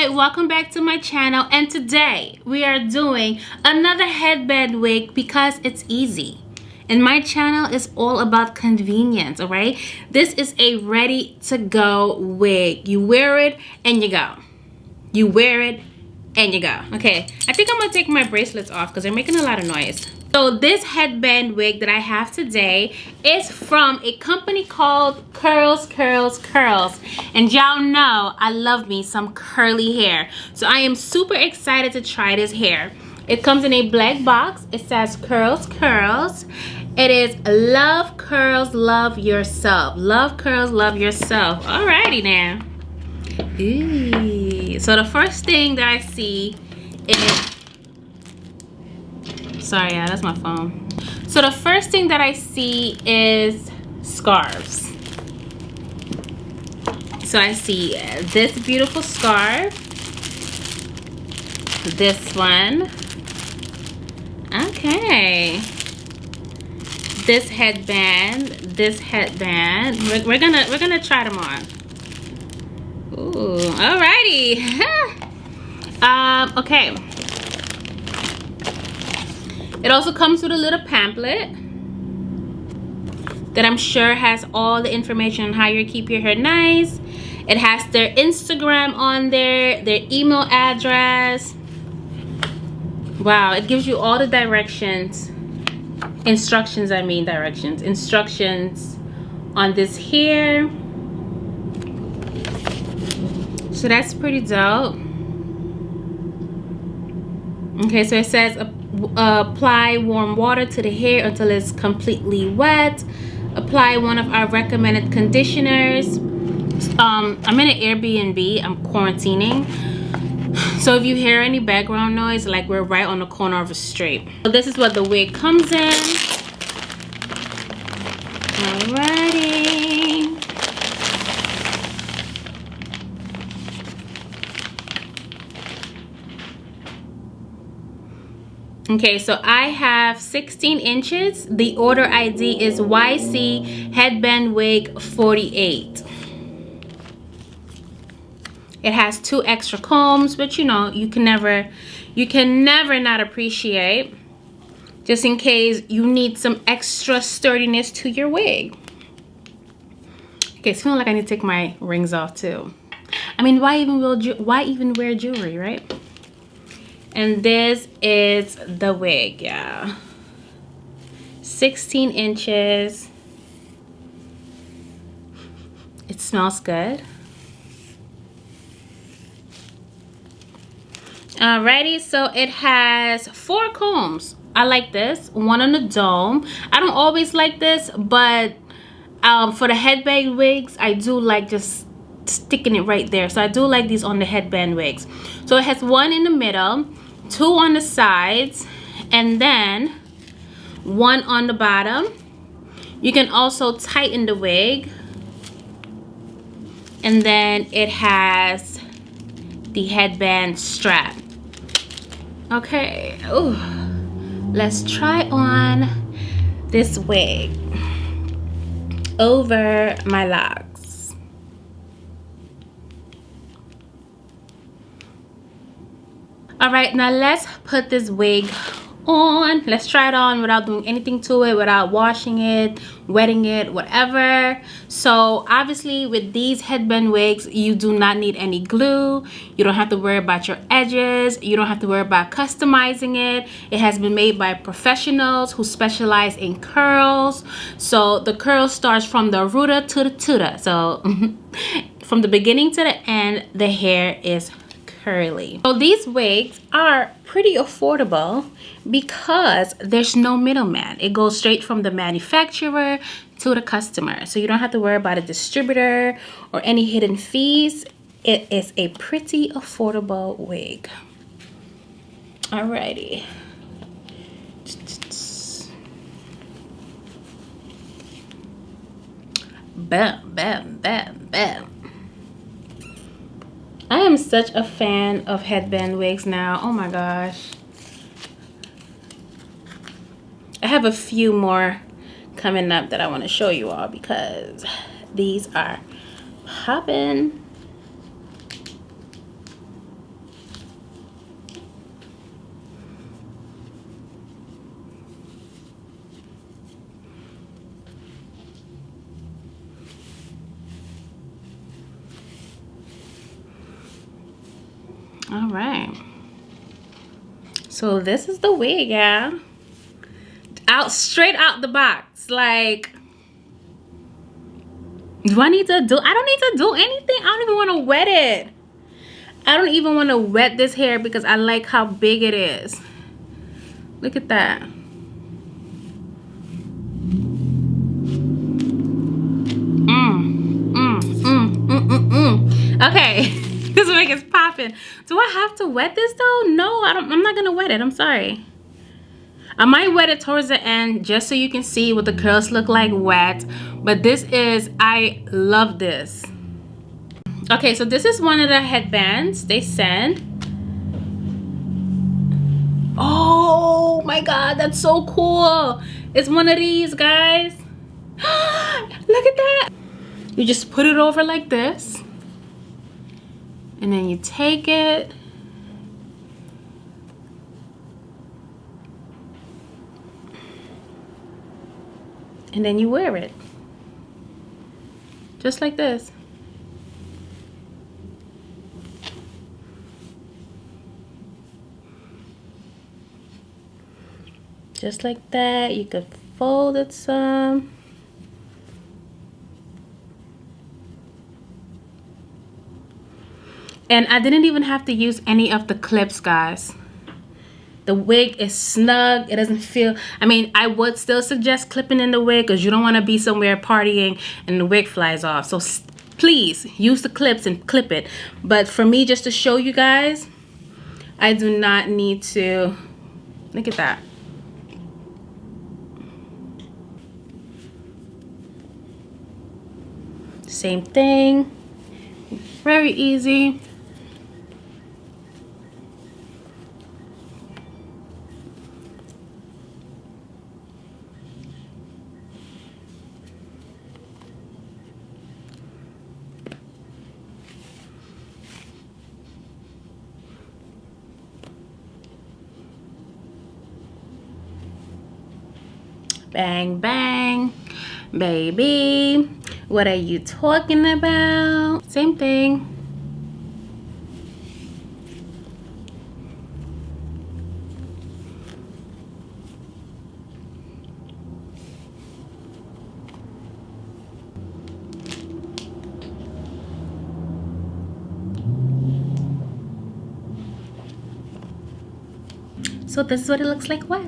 Hi, welcome back to my channel, and today we are doing another headband wig because it's easy. And my channel is all about convenience, all right? This is a ready to go wig. You wear it and you go. You wear it and you go. Okay, I think I'm gonna take my bracelets off because they're making a lot of noise. So this headband wig that I have today is from a company called CurlsCurls. And y'all know I love me some curly hair. So I am super excited to try this hair. It comes in a black box. It says CurlsCurls. It is love curls, love yourself. Love curls, love yourself. Alrighty now. Ooh. So the first thing that I see is, sorry, yeah, that's my phone. So the first thing that I see is scarves. So I see this beautiful scarf, this one, okay, this headband, We're gonna try them on. Ooh, alrighty. Okay. It also comes with a little pamphlet that I'm sure has all the information on how you keep your hair nice. It has their Instagram on there, their email address. Wow, it gives you all the directions. Instructions on this hair. So that's pretty dope. Okay, so it says apply warm water to the hair until it's completely wet. Apply one of our recommended conditioners. I'm in an Airbnb. I'm quarantining. So if you hear any background noise, like we're right on the corner of a street. So this is what the wig comes in. Alrighty. Okay, so I have 16 inches. The order ID is YC Headband Wig 48. It has 2 extra combs, but you know, you can never not appreciate, just in case you need some extra sturdiness to your wig. Okay, it's feeling like I need to take my rings off too. I mean, why even wear jewelry, right? And this is the wig, yeah. 16 inches. It smells good. Alrighty, so it has 4 combs. I like this. One on the dome. I don't always like this, but for the headband wigs, I do like just sticking it right there. So I do like these on the headband wigs. So it has 1 in the middle, 2 on the sides, and then 1 on the bottom. You can also tighten the wig. And then it has the headband strap. Okay, ooh. Let's try on this wig over my locks. All right, now let's put this wig on. Let's try it on without doing anything to it, without washing it, wetting it, whatever. So obviously with these headband wigs, you do not need any glue. You don't have to worry about your edges. You don't have to worry about customizing it. It has been made by professionals who specialize in curls. So the curl starts from the rooter to the tutor. So from the beginning to the end, the hair is curly. So these wigs are pretty affordable because there's no middleman. It goes straight from the manufacturer to the customer. So you don't have to worry about a distributor or any hidden fees. It is a pretty affordable wig. Alrighty. Bam, bam, bam, bam. I am such a fan of headband wigs now. Oh my gosh. I have a few more coming up that I want to show you all because these are popping. All right. So this is the wig, yeah. Straight out the box. Like, do I need to do? I don't need to do anything. I don't even want to wet it. I don't even want to wet this hair because I like how big it is. Look at that. Okay, this wig is popping. Do I have to wet this though? No, I'm not gonna wet it. I'm sorry. I might wet it towards the end just so you can see what the curls look like wet. But this is, I love this. Okay, so this is one of the headbands they sent. Oh my God, that's so cool. It's one of these, guys. Look at that. You just put it over like this. And then you take it. And then you wear it. Just like this. Just like that. You could fold it some. And I didn't even have to use any of the clips, guys. The wig is snug. It doesn't feel, I mean, I would still suggest clipping in the wig because you don't want to be somewhere partying and the wig flies off. So please use the clips and clip it. But for me, just to show you guys, I do not need to. Look at that. Same thing. Very easy. Bang, bang, baby. What are you talking about? Same thing. So this is what it looks like wet.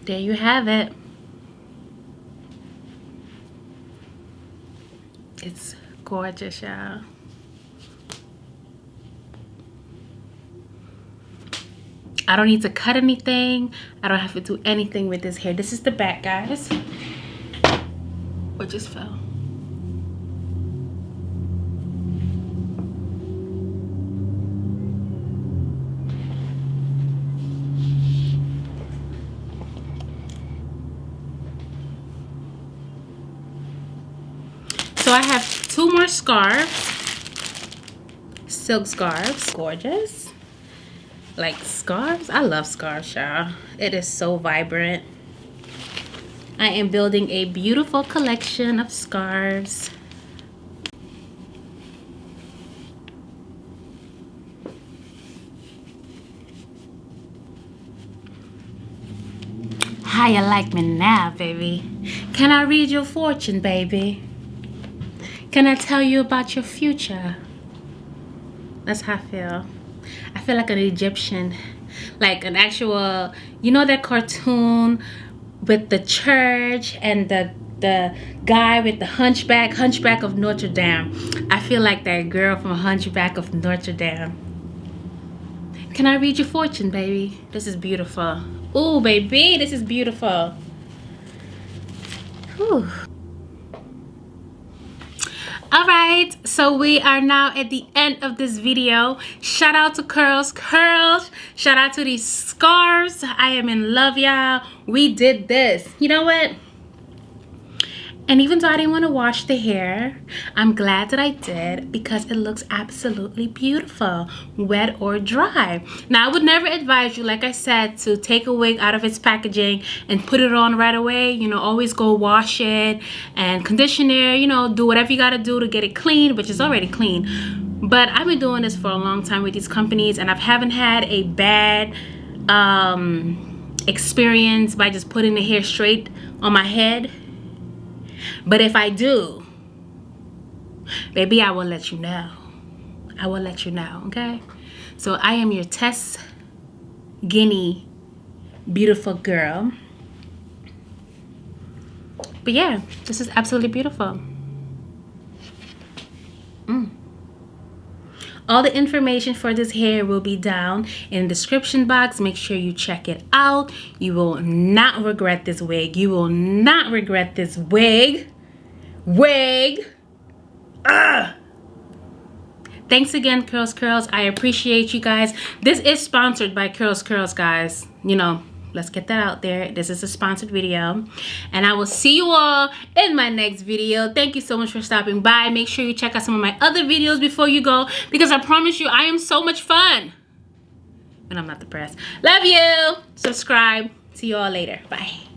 There you have it. It's gorgeous, y'all. I don't need to cut anything. I don't have to do anything with this hair. This is the back, guys. What just fell? So I have 2 more scarves, silk scarves, gorgeous. Like scarves, I love scarves, y'all. It is so vibrant. I am building a beautiful collection of scarves. How you like me now, baby? Can I read your fortune, baby? Can I tell you about your future? That's how I feel. I feel like an Egyptian. Like an actual, you know that cartoon with the church and the guy with the hunchback of Notre Dame. I feel like that girl from Hunchback of Notre Dame. Can I read your fortune, baby? This is beautiful. Ooh, baby, this is beautiful. Whew. All right, so we are now at the end of this video. Shout out to CurlsCurls. Shout out to these scarves. I am in love, y'all. We did this. You know what? And even though I didn't want to wash the hair, I'm glad that I did because it looks absolutely beautiful, wet or dry. Now, I would never advise you, like I said, to take a wig out of its packaging and put it on right away. You know, always go wash it and condition it, you know, do whatever you got to do to get it clean, which is already clean. But I've been doing this for a long time with these companies, and I haven't had a bad experience by just putting the hair straight on my head. But if I do, baby, I will let you know. I will let you know, okay? So I am your test guinea beautiful girl. But yeah, this is absolutely beautiful. All the information for this hair will be down in the description box. Make sure you check it out. You will not regret this wig. You will not regret this wig. Thanks again, CurlsCurls. I appreciate you guys. This is sponsored by CurlsCurls, guys. You know, let's get that out there. This is a sponsored video. And I will see you all in my next video. Thank you so much for stopping by. Make sure you check out some of my other videos before you go, because I promise you, I am so much fun when I'm not depressed. Love you. Subscribe. See you all later. Bye.